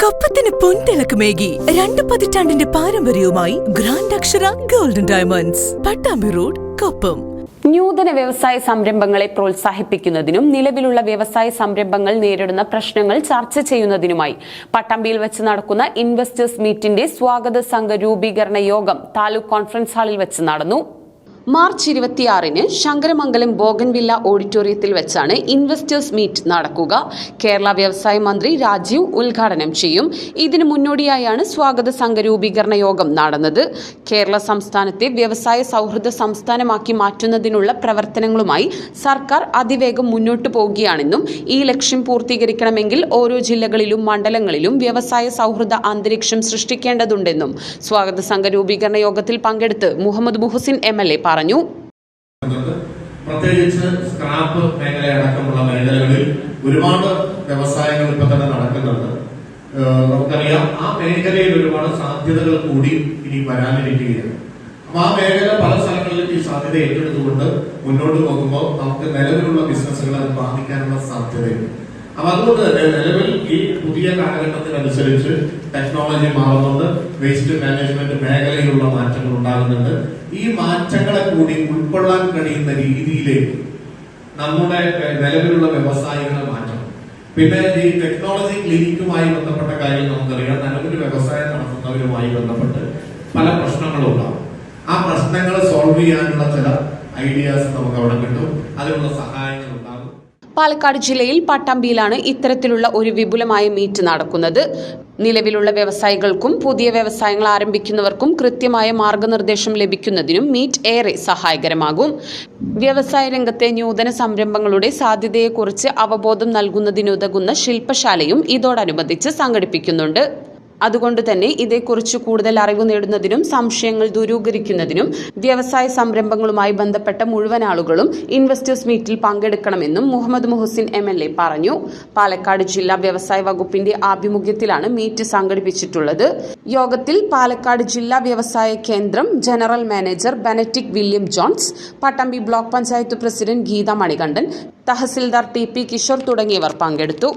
കൊപ്പത്തിന് പൊൻതിളക്കമേകി 2 പതിറ്റാണ്ടിന്റെ പാരമ്പര്യവുമായി ഗ്രാൻഡ് അക്ഷര golden diamonds, Pattambi road, Koppam. നൂതന വ്യവസായ സംരംഭങ്ങളെ പ്രോത്സാഹിപ്പിക്കുന്നതിനും നിലവിലുള്ള വ്യവസായ സംരംഭങ്ങൾ നേരിടുന്ന പ്രശ്നങ്ങൾ ചർച്ച ചെയ്യുന്നതിനുമായി പട്ടാമ്പിയിൽ വെച്ച് നടക്കുന്ന ഇൻവെസ്റ്റേഴ്സ് മീറ്റിന്റെ സ്വാഗത സംഘ രൂപീകരണ യോഗം താലൂക്ക് കോൺഫറൻസ് ഹാളിൽ വെച്ച് നടന്നു. മാർച്ച് 26-ന് ശങ്കരമംഗലം ബോഗൻവില്ല ഓഡിറ്റോറിയത്തിൽ വെച്ചാണ് ഇൻവെസ്റ്റേഴ്സ് മീറ്റ് നടക്കുക. കേരള വ്യവസായ മന്ത്രി രാജീവ് ഉദ്ഘാടനം ചെയ്യും. ഇതിനു മുന്നോടിയായാണ് സ്വാഗത സംഘ രൂപീകരണ യോഗം നടന്നത്. കേരള സംസ്ഥാനത്തെ വ്യവസായ സൗഹൃദ സംസ്ഥാനമാക്കി മാറ്റുന്നതിനുള്ള പ്രവർത്തനങ്ങളുമായി സർക്കാർ അതിവേഗം മുന്നോട്ടു പോവുകയാണെന്നും ഈ ലക്ഷ്യം പൂർത്തീകരിക്കണമെങ്കിൽ ഓരോ ജില്ലകളിലും മണ്ഡലങ്ങളിലും വ്യവസായ സൗഹൃദ അന്തരീക്ഷം സൃഷ്ടിക്കേണ്ടതുണ്ടെന്നും സ്വാഗത സംഘ രൂപീകരണ യോഗത്തിൽ പങ്കെടുത്ത് മുഹമ്മദ് മുഹസിൻ MLA പറഞ്ഞു. പ്രത്യേകിച്ച് സ്ക്രാപ്പ് മേഖലയടക്കമുള്ള മേഖലകളിൽ ഒരുപാട് വ്യവസായങ്ങൾ ഇപ്പൊ തന്നെ നടക്കുന്നുണ്ട്. നമുക്കറിയാം, ആ മേഖലയിൽ ഒരുപാട് സാധ്യതകൾ കൂടി ഇനി വരാനിരിക്കുകയാണ്. അപ്പൊ ആ മേഖല പല സ്ഥലങ്ങളിലും ഈ സാധ്യത ഏറ്റെടുത്തുകൊണ്ട് മുന്നോട്ട് പോകുമ്പോൾ നമുക്ക് നിലവിലുള്ള ബിസിനസ്സുകൾ അത് ബാധിക്കാനുള്ള സാധ്യതയുണ്ട്. അപ്പൊ അതുകൊണ്ട് തന്നെ നിലവിൽ ഈ പുതിയ കാലഘട്ടത്തിനനുസരിച്ച് ടെക്നോളജി മാറുന്നുണ്ട്, വേസ്റ്റ് മാനേജ്മെന്റ് മേഖലയിലുള്ള മാറ്റങ്ങൾ ഉണ്ടാകുന്നുണ്ട്. ഈ മാറ്റങ്ങളെ കൂടി ഉൾക്കൊള്ളാൻ കഴിയുന്ന രീതിയിലേക്ക് നമ്മുടെ നിലവിലുള്ള വ്യവസായികളെ മാറ്റണം. പിന്നെ ഈ ടെക്നോളജി ക്ലിനിക്കുമായി ബന്ധപ്പെട്ട കാര്യം നമുക്കറിയാം. നിലവിൽ വ്യവസായം നടത്തുന്നവരുമായി ബന്ധപ്പെട്ട് പല പ്രശ്നങ്ങളും ഉണ്ടാകും. ആ പ്രശ്നങ്ങൾ സോൾവ് ചെയ്യാനുള്ള ചില ഐഡിയാസ് നമുക്ക് അവിടെ കിട്ടും, അതിനുള്ള സഹായങ്ങൾ ഉണ്ടാകും. പാലക്കാട് ജില്ലയിൽ പട്ടാമ്പിയിലാണ് ഇത്തരത്തിലുള്ള ഒരു വിപുലമായ മീറ്റ് നടക്കുന്നത്. നിലവിലുള്ള വ്യവസായികൾക്കും പുതിയ വ്യവസായങ്ങൾ ആരംഭിക്കുന്നവർക്കും കൃത്യമായ മാർഗനിർദ്ദേശം ലഭിക്കുന്നതിനും മീറ്റ് ഏറെ സഹായകരമാകും. വ്യവസായ രംഗത്തെ നൂതന സംരംഭങ്ങളുടെ സാധ്യതയെക്കുറിച്ച് അവബോധം നൽകുന്നതിനുതകുന്ന ശില്പശാലയും ഇതോടനുബന്ധിച്ച് സംഘടിപ്പിക്കുന്നുണ്ട്. അതുകൊണ്ട് തന്നെ ഇതേക്കുറിച്ച് കൂടുതൽ അറിവ് നേടുന്നതിനും സംശയങ്ങൾ ദൂരീകരിക്കുന്നതിനും വ്യവസായ സംരംഭങ്ങളുമായി ബന്ധപ്പെട്ട മുഴുവൻ ആളുകളും ഇൻവെസ്റ്റേഴ്സ് മീറ്റിൽ പങ്കെടുക്കണമെന്നും മുഹമ്മദ് മുഹസിൻ MLA പറഞ്ഞു. പാലക്കാട് ജില്ലാ വ്യവസായ വകുപ്പിന്റെ ആഭിമുഖ്യത്തിലാണ് മീറ്റ് സംഘടിപ്പിച്ചിട്ടുള്ളത്. യോഗത്തിൽ പാലക്കാട് ജില്ലാ വ്യവസായ കേന്ദ്രം general manager Benedict William Jones, Pattambi block panchayat president Geetha Manikandan, തഹസിൽദാർ TP കിഷോർ തുടങ്ങിയവർ പങ്കെടുത്തു.